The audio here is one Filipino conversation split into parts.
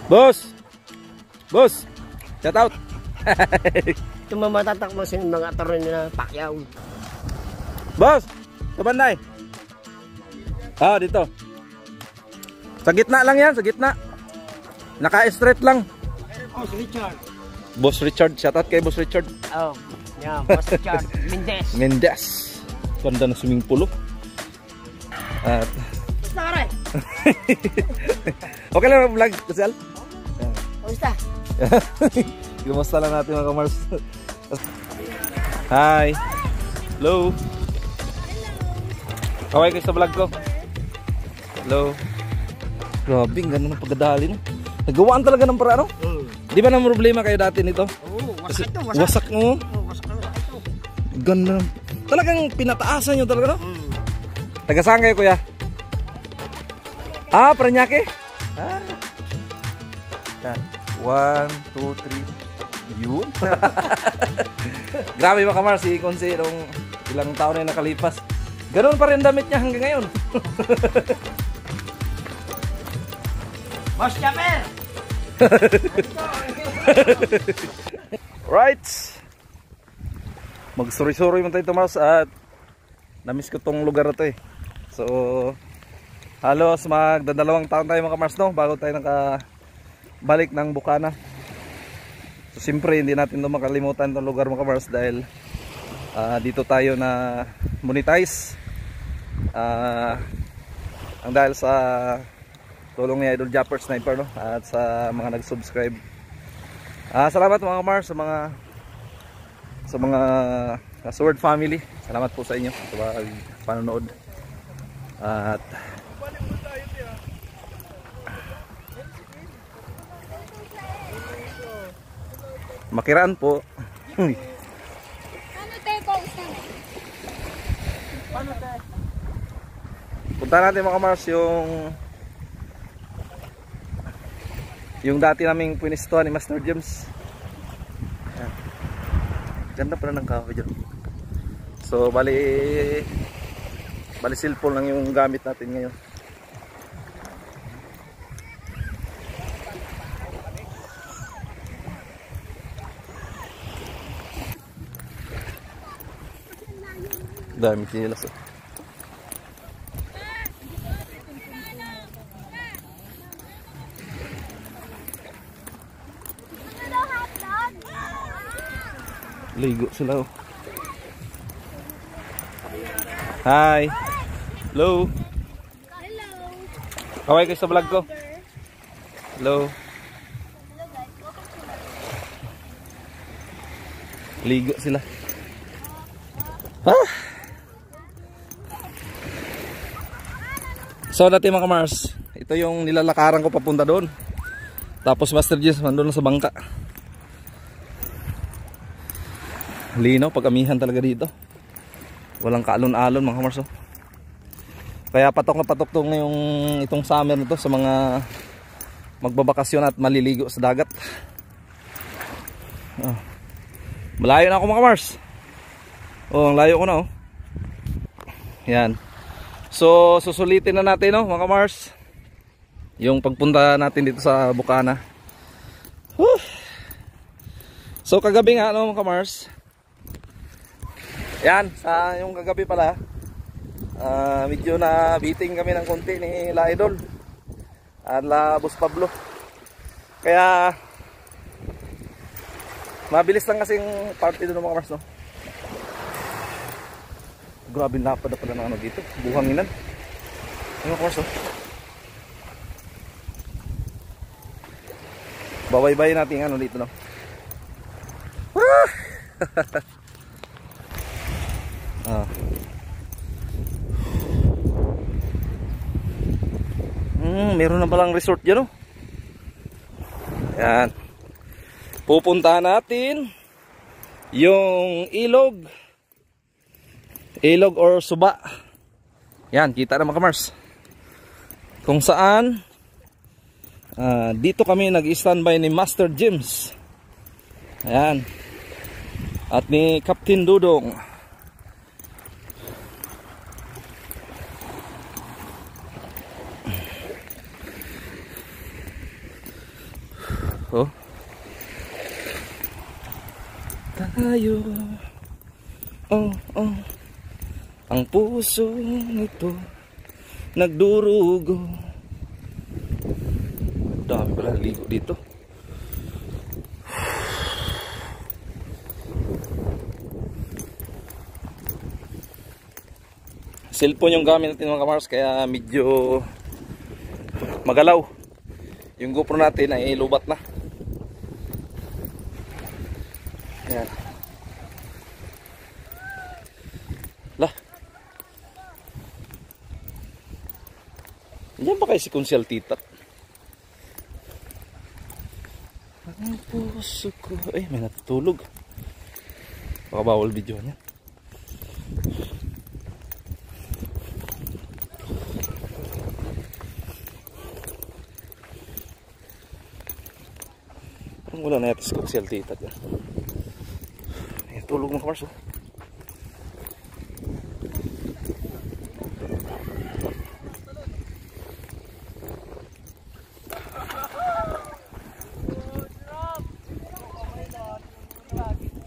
Boss! Boss! Shout out! Ito mamatatak mo sa mga attorney na Pacquiao. Boss! Sa banday! Ah, dito. Sa gitna lang yan, sa gitna. Naka-straight lang. Boss Richard. Boss Richard, shout out kay Boss Richard. Oh, yeah, Boss Richard. Mendez. Mendez. Ganda ng swimming pool. At Sare. okay lang vlog, Kusal? Kumusta? Kumusta lang natin mga kamars. Hi. Hello. Kaway kayo sa vlog ko. Hello. Grabe, ganda ng pagdadali no. Nagawaan talaga ng paraan no? Di ba nang problema kayo dati nito? Oo, wasak ito, wasak. Wasak mo. Wasak ito. Ganda. Talagang pinataasan nyo talaga no? Taga saan kayo kuya? Ah, Paranaque? Ah. 1, 2, 3. Yun. Grabe mga kamar si Konse nung ilang taon na nakalipas. Ganoon pa rin damit niya hanggang ngayon. Boss Chopper! Right. Mag-sorry-sorry man tayo Tomas at namiss ko tong lugar na to eh. So halos magdadalawang taon tayo mga Mars no bago tayo nakabalik ng Bukana. So siyempre hindi natin ito makalimutan itong lugar mga Mars dahil dito tayo na monetize ang dahil sa tulong ni Idol Japper Sniper no at sa mga nag-subscribe. Salamat mga Mars sa mga Sword family. Salamat po sa inyo sa panonood. At makiraan po. Punta natin mga Mars yung dati naming pinistuan ni Master James. Ayan. Ganda pala ng kahoy dyan. So bali cellphone lang yung gamit natin ngayon. Dami sinilas. Ligo sila oh. Hi. Hello. Hello. Kaway kayo sa vlog ko. Hello. Hello guys, welcome to my Ligo sila. Ah. So dati mga Mars, ito yung nilalakaran ko papunta doon. Tapos Master Jess nandun sa bangka. Linaw, pag-amihan talaga dito. Walang kaalon-alon mga Mars oh. Kaya patok na patok itong summer nito sa mga magbabakasyon at maliligo sa dagat. Malayo na ako mga Mars. Oh, ang layo ko na oh. Yan. So susulitin na natin no mga Mars yung pagpunta natin dito sa Bukana. So kagabi nga no mga Mars. Yan, sa yung kagabi pala medyo na beating kami ng konti ni La Idol at La Boss Pablo. Kaya mabilis lang kasing party doon mga Mars no. Grabe lapad na pala ng ano dito, buhanginan. Ano Mars no. Babaybay natin ano dito no. Meron na palang resort dyan oh. Yan. Pupuntahan natin yung ilog or Suba. Yan, kita na mga Mars. Kung saan dito kami nag-standby ni Master James. Ayan. At ni Captain Dudong. Oh. Tayo. Oh, oh. Ang puso nito nagdurugo. Dami pala ligo dito. Cellphone yung gamit natin mga kamars, kaya medyo magalaw. Yung GoPro natin ay lubat na. Ayan. Lah. Yan ba kayo si Kunsyal Titat? Ang puso ko. Ay, may natutulog. Baka bawal video niya. Wala na yatis Kunsyal Titat yan. Ay, tulog mga kamars, oh.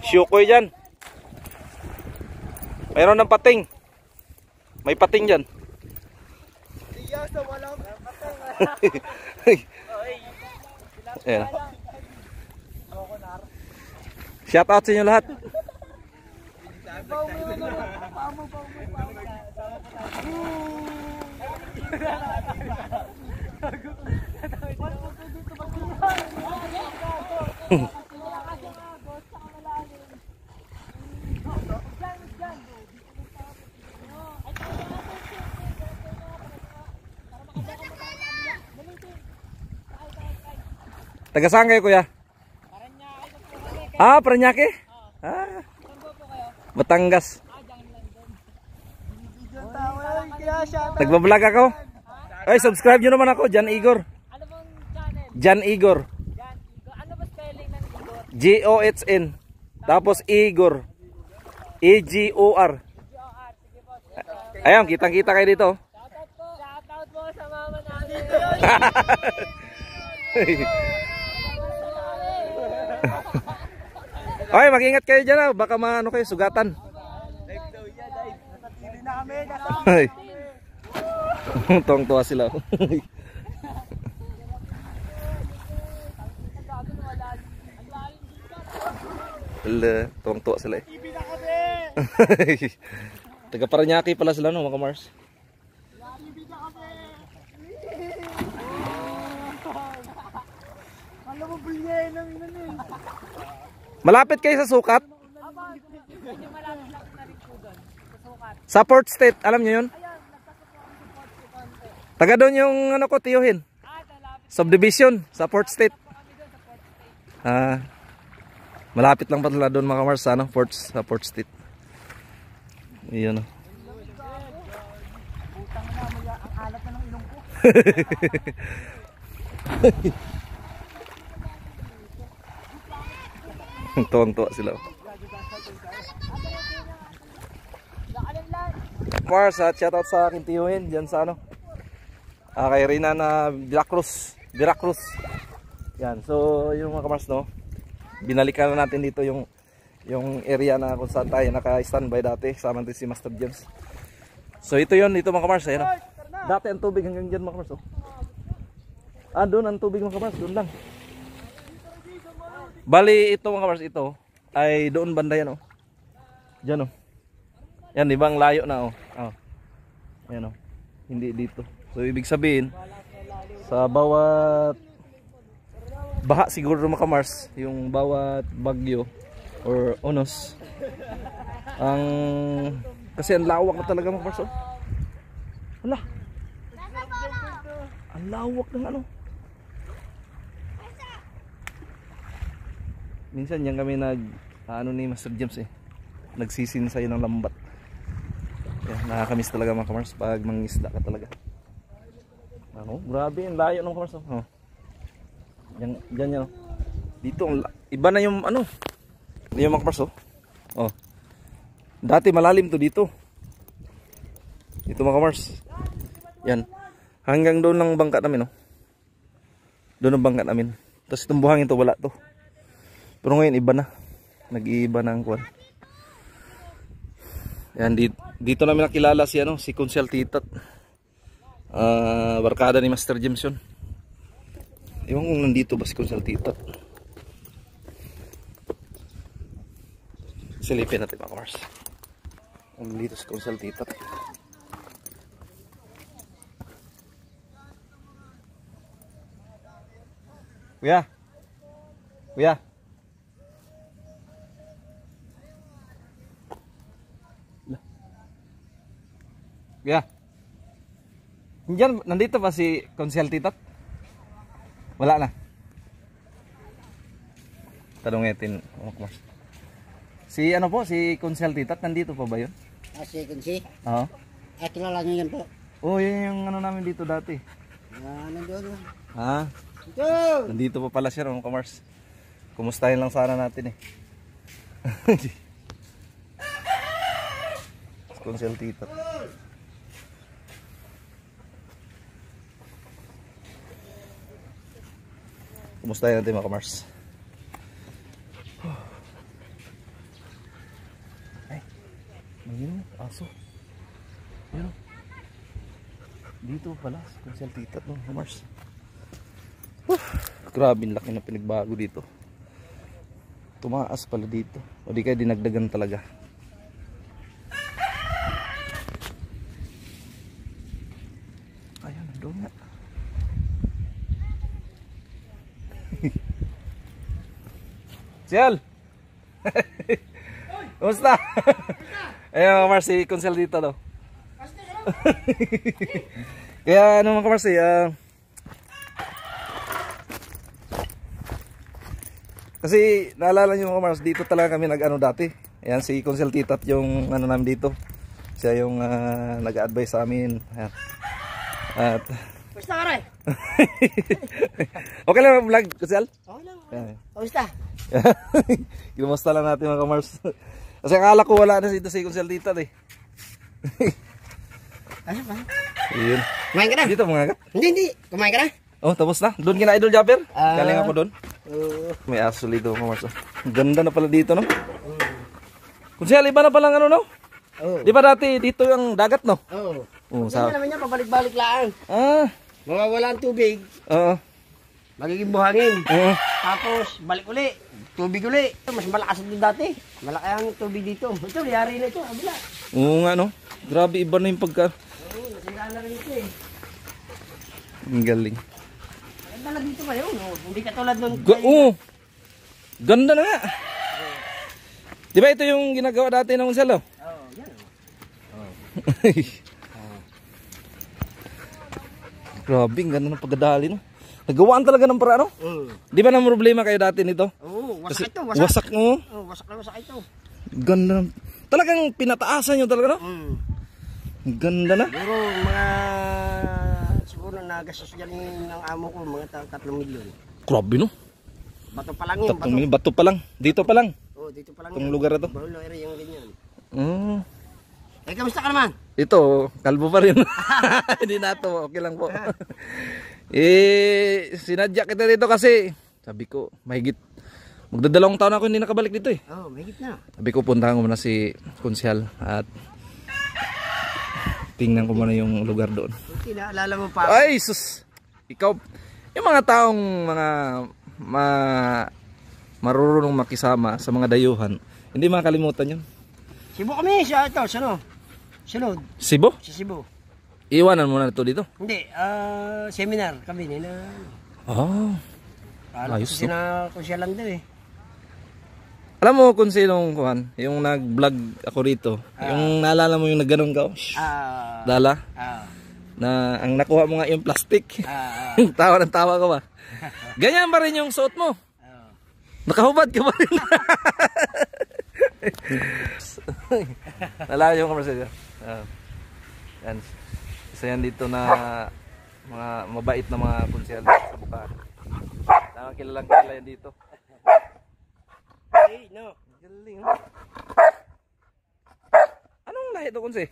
Syukoy dyan. Mayroon ng pating. May pating dyan. Ayan. Shout out sa inyo lahat. Taga saan kayo, kuya? Ah, Paranaque? Ah. Batangas. Nagbablog ako. Ay, subscribe nyo naman ako, Jan Igor. Ano bang channel? Jan Igor. Jan Igor. Ano ba spelling ng Igor? G-O-H-N. Tapos Igor. E-G-O-R. Sige po. Ayun, kitang-kita kayo dito. Shoutout po. Shoutout po sa mama namin. Okay, mag-ingat kayo dyan, baka maano kayo, sugatan. Ay. Tuwang-tuwa sila. Tuwang-tuwa sila eh. Taga Paranaque pala sila, no, mga Mars. Malapit kayo sa sukat? Sa Port State, alam niyo yun? Taga doon yung ano ko, tiyuhin. Subdivision sa Port State. Ah, malapit lang pala doon mga Mars sa Port State. Iyon. Tuwang-tuwa sila. Mars, shoutout sa aking tiyuhin dyan sa ano, kay Rina na Veracruz. Yan, so yung mga kamars, no, binalikan na natin dito yung area na kung saan tayo naka-standby dati, kasama natin si Master James. So ito yun, dito mga kamars, ayan, no? Dati ang tubig hanggang dyan mga kamars, oh. Ah, doon ang tubig mga kamars, doon lang. Bali ito mga kamars, ito ay doon banda yan, oh. Diyan, oh. Yan, di ba ang layo na, oh. Oh. Yan, oh. Hindi dito. So ibig sabihin sa bawat baha siguro mga kamars, yung bawat bagyo or unos, ang kasi ang lawak na talaga mga kamars, oh. Hala. Ang lawak ng ano. Minsan yan kami ano ni Master James eh, nagsisin sa'yo ng lambat. Yan, nakakamiss talaga mga kamars pag mangisda ka talaga. Ano, grabe ang layo ng kamars, oh. Yan yan, oh. Dito iba na yung ano, yung mga kamars, oh. Oh. Dati malalim to dito. Ito mga kamars. Yan. Hanggang doon lang bangka namin, oh. Doon ang bangka namin. Tapos itong buhangin to wala to. Pero ngayon iba na. Nag-iiba na ang kwan. Yan, dito namin nakilala si si Konsyal Titat. Barkada ni Master James yun. Ewan kung nandito ba si Konsyal Titat. Silipin natin mga kamars. Nandito si Konsyal Titat. Kuya. Kuya. Kuya. Diyan, nandito ba si Konsyal Titat? Wala na. Tanungin mga kamars. Si si Konsyal Titat, nandito pa ba yun? Si Kunsi? Oo. Kilala niyo yan po. Oh, yun yung namin dito dati. Nandun. Ha? Ito! Nandito pa pala siya mga kamars. Kumustahin lang sana natin Konsyal Titat. Kumustahin natin mga kamars. Ay, ayun, aso. Ayun. Dito pala si Konsyal Titat mga kamars. Grabe, laki na pinagbago dito. Tumaas pala dito. O di kaya dinagdagan talaga. Ayun, doon nga. Sial! Kumusta? Ayun mga kamars, si Konsyal dito daw. Kaya mga kamars, kasi naalala nyo mga kamars, dito talaga kami nag-ano dati. Ayan, si Konsyal Titat yung namin dito. Siya yung nag-advise sa amin. Ayan. At Kumusta ka rin? okay lang vlog, Konsyal? Okay lang. Ayan. Kumusta? Kinumusta lang natin mga kamars. Kasi akala ko wala na dito si Konsyal Titat Ano ba? Ayun. Kumain ka na? Dito mga ka? Hindi. Kumain ka na? Oh, tapos na. Doon kina Idol Japper. Galing ako doon. May aso dito mga kamars. Ganda na pala dito, no? Konsyal, iba na palang no? Di ba dati dito yung dagat, no? Oo. Sa naman niya, pabalik-balik lang. Mawawala ang tubig. Oo. Magiging buhangin. Tapos, balik uli. Tubig uli. Mas malakas din dati. Malaki ang tubig dito. Ito, yari na ito. Abila. Oo nga, no? Grabe, iba na yung pagka... Nasira na rin ito Ang galing. Ganda na dito ngayon. Hindi katulad nun. Ganda na nga. Di ba ito yung ginagawa dati ng Konsyal? Oo, yan. Grabe, ang ganda ng pagdadali, no? Nagawaan talaga ng paraan, no? Di ba na problema kayo dati nito? Oo, Kasi wasak ito. wasak, no? Oo, wasak na wasak ito. Ganda. Talagang pinataasan nyo talaga, no? Ang ganda na. Siguro nagastos yan ng amo ko, mga 3 milyon. Grabe, no? Bato pa lang yun. 3 milyon, bato pa lang. Dito pa lang. Oo, dito pa lang Itong lugar na to. Bahulo area yung ganyan. Kamusta ka naman? Ito, kalbo pa rin. Hindi na to, okay lang po. Sinadya kita dito kasi sabi ko, mahigit magdadalawang taon ako hindi nakabalik dito Oo, mahigit na. Sabi ko, puntahan ko muna si Konsyal at tingnan ko muna yung lugar doon. Okay, naalala mo pa. Ay, sus! Ikaw, yung mga taong marurunong makisama sa mga dayuhan, hindi makalimutan yun. Cebu kami siya ito, sunod. Cebu? Sa Cebu. Iwanan mo na ito dito? Hindi, seminar kami nila. Ayos to. Konsyal daw Alam mo kung sinong kuhan, yung nag-vlog ako rito, yung naalala mo yung nagganong ka, dala, na ang nakuha mo nga yung plastic, tawa ng tawa ka ba? Ganyan pa rin yung suot mo. Nakahubad ka pa rin. Nalala yung kamersa. Yan. Isa yan dito na mga mabait na mga konsyal sa Bukana. Kilalang kilala yan dito. Hey, no. Galing, oh. Anong lahi ito, Konse?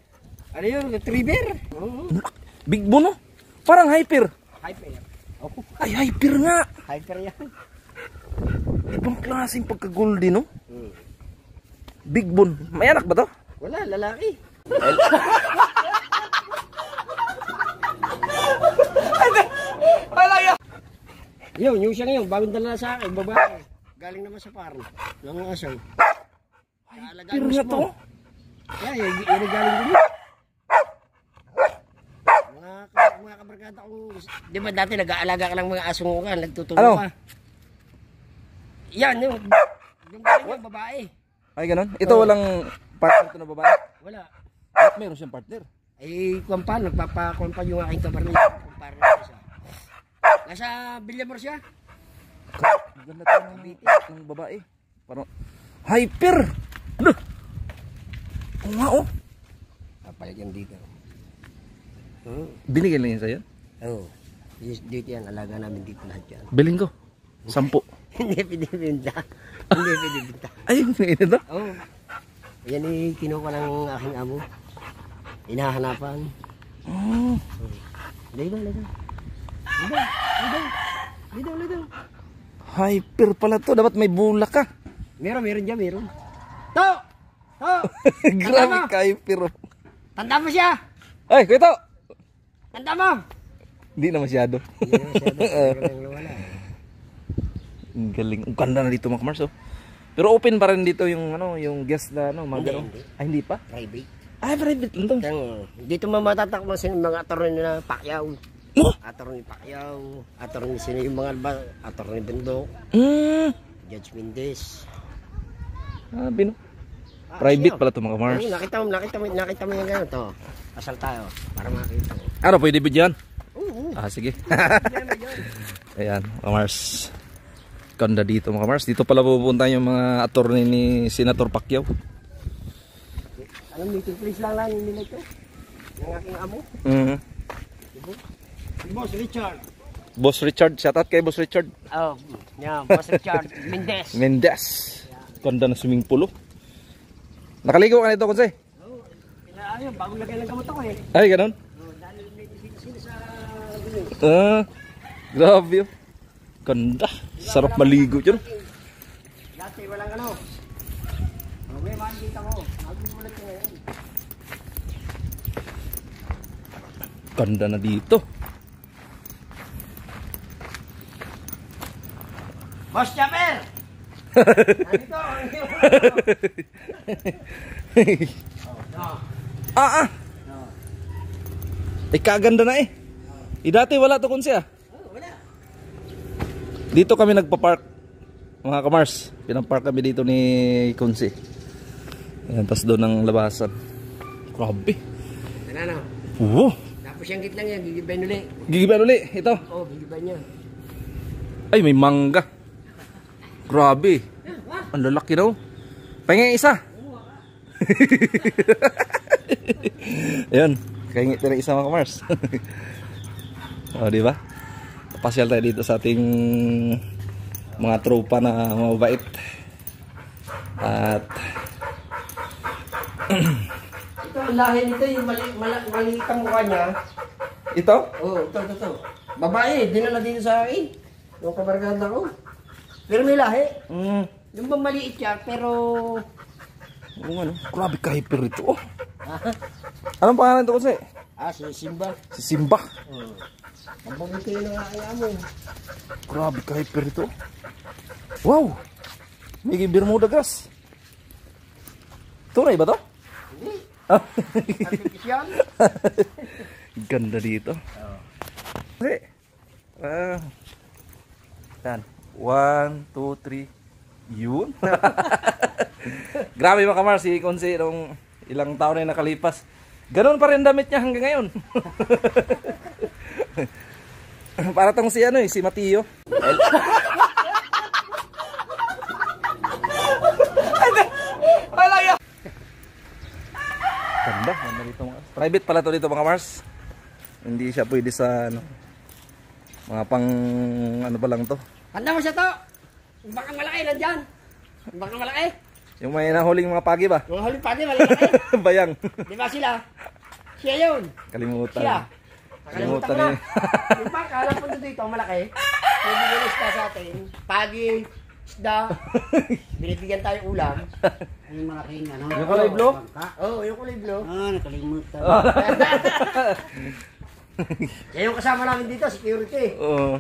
Ano yun? Retriever? Big Bone, no? Parang hyper. Hyper. Opo. Ay, hyper nga. Hyper yan. Ibang klaseng pagka-golden, no? Hmm. Big bone. May anak ba to? Wala, lalaki. Yun, yung siya ngayon, bagong dala sa akin, babae. Galing naman sa farm. Yung asaw. Hyper nga to. Kaya, yung galing din. Mga kabarkada kong, di ba dati nag-aalaga ka ng mga asong ukan, nagtutulong Ano? ka. Yan, yung galing yung babae. Ay, ganun. Ito walang partner to na babae. Wala. At meron siyang partner. Ay, kung pa, nagpapakuan pa yung aking kabarkada. Kumpara na siya. Nasa Villamor siya. Ganda to ng babae. Parang hyper. Ano? Oo nga, oh. Kapalit yan dito. Binigyan lang yun sa'yo? Oo. Dito yan, alaga namin dito lahat yan. Bilhin ko. 10. Hindi pinibinta. Hindi pinibinta. Ay, ito to? Oo. Yan eh, kinuha ng aking amo. Hinahanapan. Oh. Dito. Hyper pala to. Dapat may bulak ka. Meron dyan, meron. To! Grabe ka, hyper. Tanda mo siya! Ay, kuya to! Tanda mo! Hindi na masyado. Ang galing. Ang ganda na dito mga Mars, oh. Pero open pa rin dito yung ano, yung guest na ano, mga ganun. Hindi. Ay, hindi pa? Private. Ay, private lang to. Dito mamatatakbo sa mga attorney na Pacquiao. Oh! Attorney Pacquiao. Attorney sino yung mga attorney Bendok. Judge Mendez. Sabi no. Private pala to mga Mars. Ay, nakita mo yung gano'n to. Asal tayo para makita. Ano, pwede bidyan? Oo. Ah, sige. Ayan, mga Mars. Ganda dito mga Mars. Dito pala pupunta yung mga attorney ni Senator Pacquiao. Anong meeting place lang yung nila ito? Yung aking amo. Si Boss Richard. Boss Richard, shout out kay Boss Richard. Oh, yeah, Boss Richard Mendez. Mendez. Ganda na swimming pool. Nakaligo ka nito, Konse? Oo. Ayun, bagong lagay ng gamot ako eh. Ay, ganun? Dahil may sino sa Grabe yun. Ganda. Sarap maligo dyan. dati walang ano. May makikita ko. Magugulat ko ngayon. Ganda na dito. Boss Chopper! Nandito! Ah! Eh, kaganda na eh. Dati wala to Konse ah. Wala. Dito kami nagpa-park. Mga kamars. Pinapark kami dito ni Konse. Ayan, tas doon ang labasan. Grabe. Ano? Wow. Tapos yung gitlang yan, gigibayin ulit. Gigiban uli. Ito. Oo, gigibayin niya. Ay, may mangga. Grabe. Ang lalaki daw. Pahingin isa. Ayan. Kahingit na isa mga kamars. O, diba? Pasyal tayo dito sa ating mga tropa na mabait. At Ito, ang lahi nito, yung maliit ang mukha niya. ito? Oo, ito. Babae, dinala dito sa akin. Yung kabarganda ko. Pero may lahi. Yung bang maliit siya, pero... Ano? Grabe ka-hyper ito. Oh. Anong pangalan ito kasi? Si Simba. Si Simba. Ang babuti na nga kaya mo. Grabe ka-hyper ito. Wow! May Bermuda grass. Tunay ba to? Hindi. Ah. Artificial. Ganda dito. Kasi, yan. 1, 2, 3. Yun. Grabe mga kamar, si Konse nung ilang taon na nakalipas. Ganon pa rin damit niya hanggang ngayon. Para tong si ano si Mateo. Ganda dito mga. Private pala to dito mga Mars. Hindi siya pwede sa ano. Mga pang ano pa lang to. Handa mo siya to. Baka malaki nandyan. Baka malaki. Yung may nahuling mga pagi ba? Yung huli pa din, malaki. Bayang. Di ba sila? Siya yun. Kalimutan. Siya. Nakalimutan ko Limutan na. Yung pa, kalang punto dito, malaki. Bibigyan ng isda sa atin. Pagi, isda. Binibigyan tayo ulam. Yung malaking ano. Yung kulay blue? Oo, yung kulay blue. Ah, nakalimutan. Yan yung kasama namin dito, security. Oo.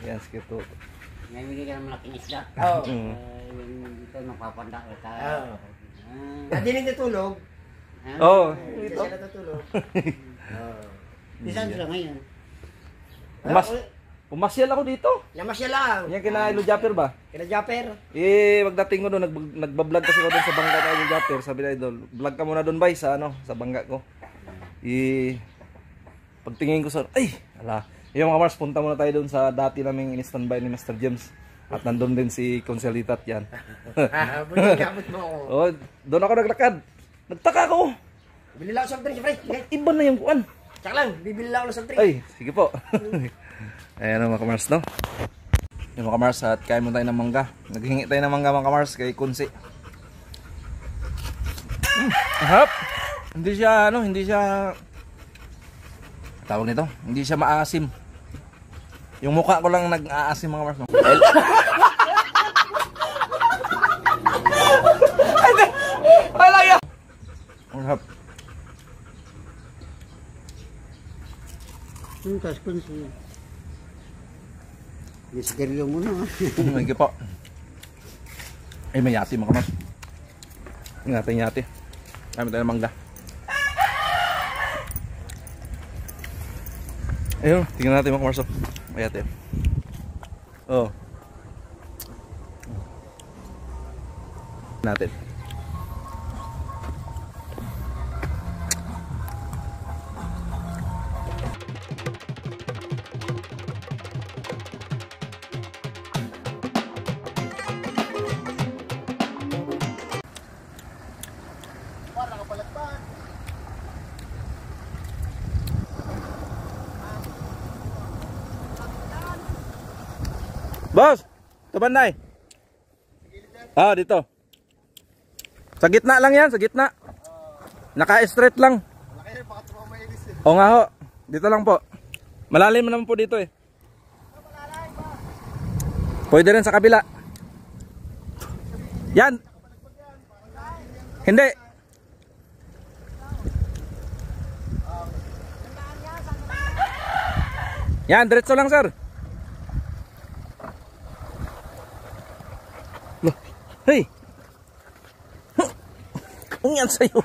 Yan, skito. May bigyan ka ng malaking isda. Oo. Yung dito napapanda ka tayo. Oo. Hindi natutulog. Oo. Hindi siya natutulog. Di saan sila ngayon? Pumasyal ako dito. Namasya lang. Yan kina Ilo Japper ba? Kina Japper. Pagdating ko doon, nagbablog kasi ko doon sa bangka na Ilo Japper. Sabi na Idol, vlog ka muna doon, bay, sa bangka ko. Pagtingin ko sa, ala. Yung mga Mars, punta muna tayo doon sa dati naming in-standby ni Mr. James. At nandun din si Conselitat yan. Gamit mo ako. Oh, doon ako naglakad. Nagtaka ko. Bili lang ako sa drink, pre. Iba na yung kuan. Tsaka lang, bibili lang ako sa drink. Ay, sige po. Ayan ang mga kamars, no? Yung mga kamars, at kain mo tayo ng mangga. Naghingi tayo ng mangga, mga kamars, kay Kunsi. Ahap! Hindi siya, tawag nito, hindi siya maasim. Yung mukha ko lang nag-aasim, mga kamars, no? Ay, laya! Ahap. Yung taskon siya. Misteryo mo na. Sige po. Ay, may yati mga kamars. Ingatan yati. Kami tayo ng mangga. Ayun, tingnan natin mga kamars. May yati. Oh. Natin. Boss, ito banday. Ah, dito. Sa gitna lang yan, sa gitna. Naka-straight lang. O nga ho, dito lang po. Malalim naman po dito eh. Pwede rin sa kabila. Yan. Hindi. Yan, diretso lang sir. Hey! Ang yan sa'yo.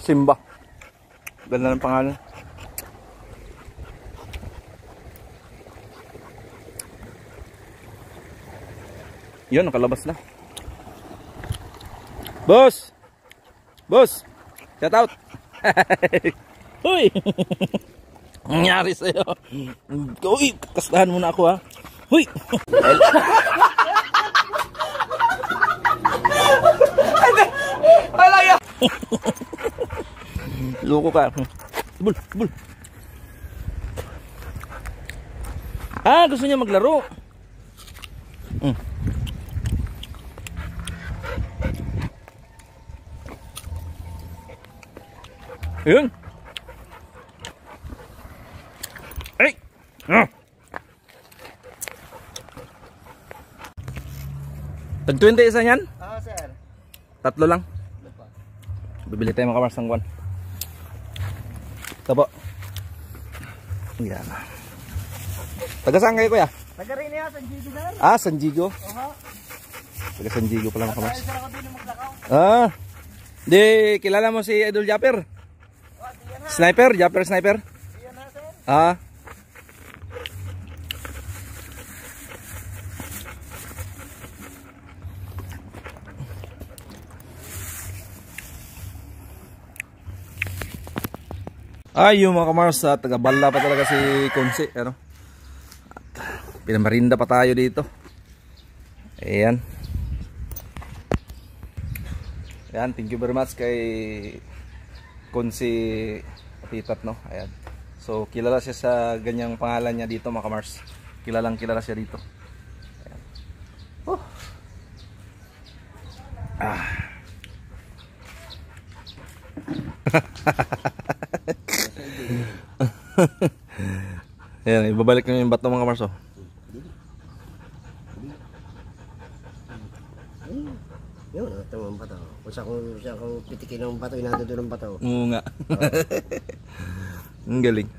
Simba. Ganda ng pangalan. Yun, nakalabas na. Boss! Boss! Shout out! Uy! Ang nangyari sa'yo? Uy! Kastahan muna ako ha. Uy! Ay, laya! Loko ka. Bul, bul. Ah, gusto niya maglaro. Ayun. Ay. Tag 20 isa niyan? Sir. Tatlo lang. Bibili tayo mga kamars ng kwan. Ito po. Yan. Taga saan kayo kuya? Taga rin niya, San Gigi sir. Ah, San Diego. Taga San Diego pala mga kamars. Ah. Di, kilala mo si Idol Japper? Sniper? Japper Sniper? Ah. Ay, yung mga kamars, taga-bala pa talaga si Konsi, ano? Pinamarinda pa tayo dito. Ayan. Ayan, thank you very much kay Konsi Titat, no? Ayan. So, kilala siya sa ganyang pangalan niya dito, mga kamars. Kilalang kilala siya dito. Ayan. Oh. Ah. Ayan, ibabalik na yung bato, mga kamars, oh. Yun, ito ang bato. Kung saan ko pitikin ng bato, inado doon ang bato. Oo nga. Ang galing.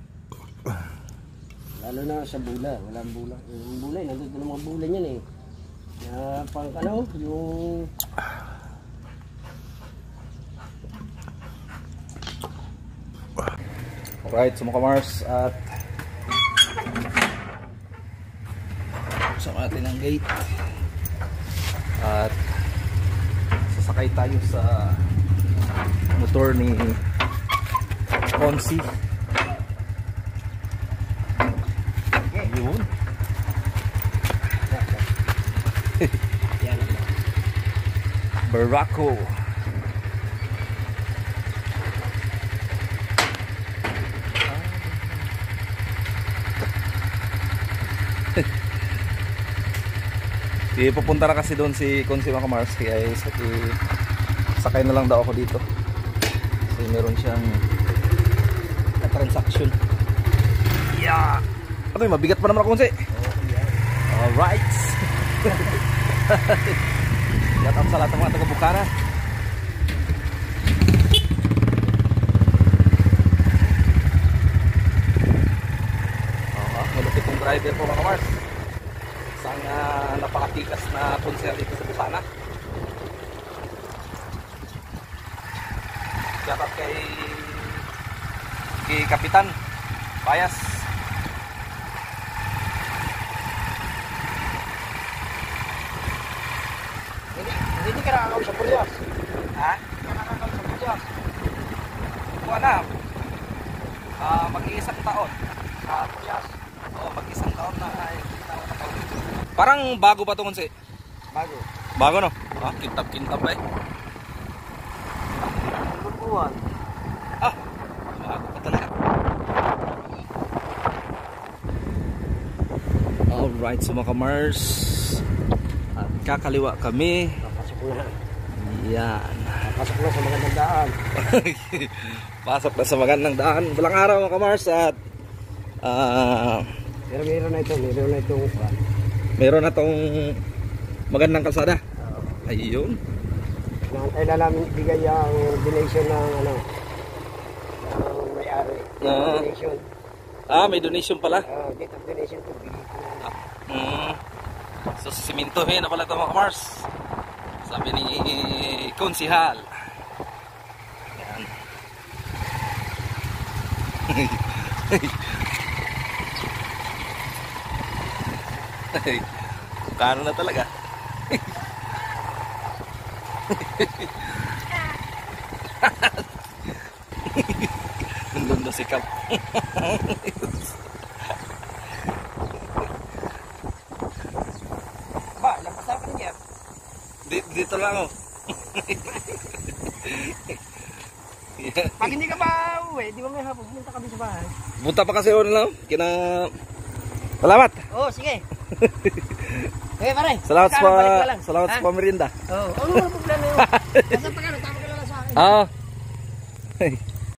Lalo na sa bula, walang bula. Yung bulay, nandun doon ang mga bulay niyan eh. Na pang ano, yung... Alright, so mga kamars, at sama natin ang gate. At sasakay tayo sa motor ni Konsi. Yun. Barako. Pupunta na kasi doon si Konsi, mga kamars, kaya sakay na lang daw ako dito kasi meron siyang transaction. Yeah. Ano, mabigat pa naman ako, Konsi. Alright. Shout out sa lahat ng mga taga-Bukana. Malupit yung driver po, mga kamars. Isang napakatikas na konser dito sa Bukana. Shout out kay Kapitan Payas. Hindi ka nakakaw sa pulyas. Ha? Hindi ka nakakaw sa pulyas. Wala. Mag-iisang taon. Sa pulyas. Oo, mag-isang taon na. Parang bago pa ito, Konsi? Bago. Bago, no? Kintab-kintab eh. Bubuan. Bago pa talaga. Alright, so mga kamars, at kakaliwa kami. Papasok na. Yan. Papasok na sa magandang daan. Pasok na sa magandang daan. Balang araw, mga kamars, at Pero meron na itong meron na itong magandang kalsada. Ayun. Naantay na namin bigay ang donation ng ano, ng may-ari. Donation. May donation pala. Dito donation to bigay ko. So simintuhin na pala ito, mga kamars. Sabi ni Konsihal. Yan. Kano na talaga. Nandun na sikap. Ba, lampasan ka niya. Dito lang, oh. Pag hindi ka ba uwi, di ba may hapon, pumunta kami sa bahay. Punta pa kasi on lang. Salamat. Oo, sige. Okay, pare. Salamat Kano, balik ka lang. salamat sa pamerinda. Oo, ano mo problema yun? Basta pag ano, tama ka lang sa akin. Ah.